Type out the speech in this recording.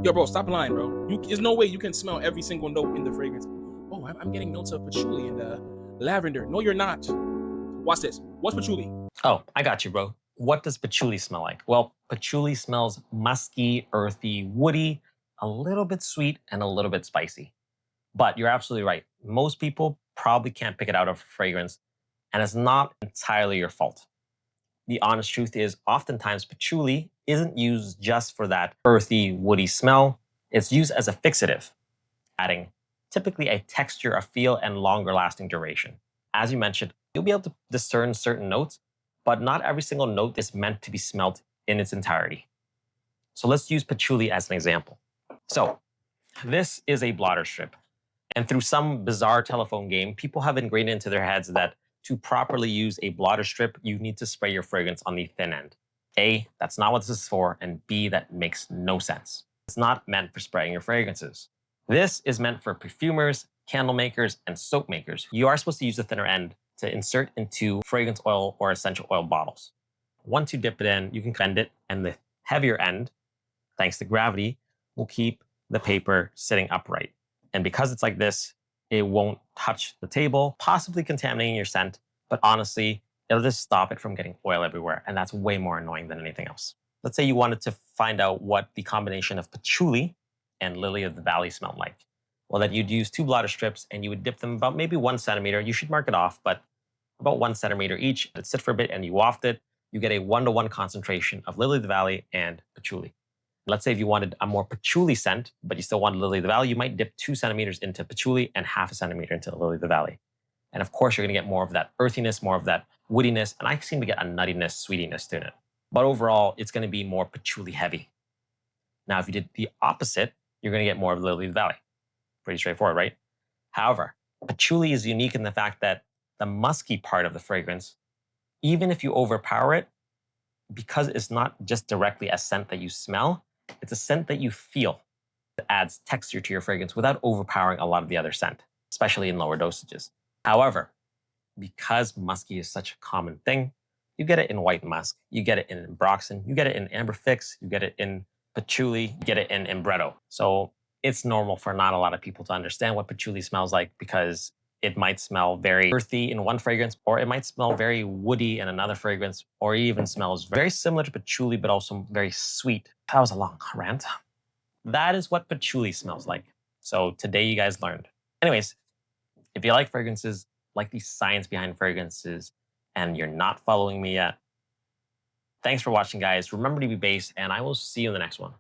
Yo, bro, stop lying, bro. There's no way you can smell every single note in the fragrance. Oh, I'm getting notes of patchouli and lavender. No, you're not. Watch this. What's patchouli? Oh, I got you, bro. What does patchouli smell like? Well, patchouli smells musky, earthy, woody, a little bit sweet, and a little bit spicy. But you're absolutely right. Most people probably can't pick it out of fragrance, and it's not entirely your fault. The honest truth is, oftentimes patchouli isn't used just for that earthy, woody smell. It's used as a fixative, adding typically a texture, a feel, and longer lasting duration. As you mentioned, you'll be able to discern certain notes, but not every single note is meant to be smelt in its entirety. So let's use patchouli as an example. So this is a blotter strip. And through some bizarre telephone game, people have ingrained into their heads that to properly use a blotter strip, you need to spray your fragrance on the thin end. A, that's not what this is for, and B, that makes no sense. It's not meant for spraying your fragrances. This is meant for perfumers, candle makers, and soap makers. You are supposed to use the thinner end to insert into fragrance oil or essential oil bottles. Once you dip it in, you can blend it, and the heavier end, thanks to gravity, will keep the paper sitting upright. And because it's like this, it won't touch the table, possibly contaminating your scent. But honestly, it'll just stop it from getting oil everywhere. And that's way more annoying than anything else. Let's say you wanted to find out what the combination of patchouli and lily of the valley smelled like. Well, then you'd use two blotter strips and you would dip them about maybe 1 centimeter. You should mark it off, but about 1 centimeter each. It'd sit for a bit and you waft it. You get a 1-to-1 concentration of lily of the valley and patchouli. Let's say if you wanted a more patchouli scent, but you still wanted lily of the valley, you might dip 2 centimeters into patchouli and 0.5 centimeter into lily of the valley. And of course, you're going to get more of that earthiness, more of that woodiness, and I seem to get a nuttiness, sweetiness to it. But overall, it's going to be more patchouli heavy. Now, if you did the opposite, you're going to get more of lily of the valley. Pretty straightforward, right? However, patchouli is unique in the fact that the musky part of the fragrance, even if you overpower it, because it's not just directly a scent that you smell, it's a scent that you feel that adds texture to your fragrance without overpowering a lot of the other scent, especially in lower dosages. However, because musky is such a common thing, you get it in white musk, you get it in ambroxan, you get it in amber fix, you get it in patchouli, you get it in Embretto. So it's normal for not a lot of people to understand what patchouli smells like because it might smell very earthy in one fragrance, or it might smell very woody in another fragrance, or even smells very similar to patchouli, but also very sweet. That was a long rant. That is what patchouli smells like. So today you guys learned. Anyways, if you like fragrances, like the science behind fragrances, and you're not following me yet, thanks for watching, guys. Remember to be base, and I will see you in the next one.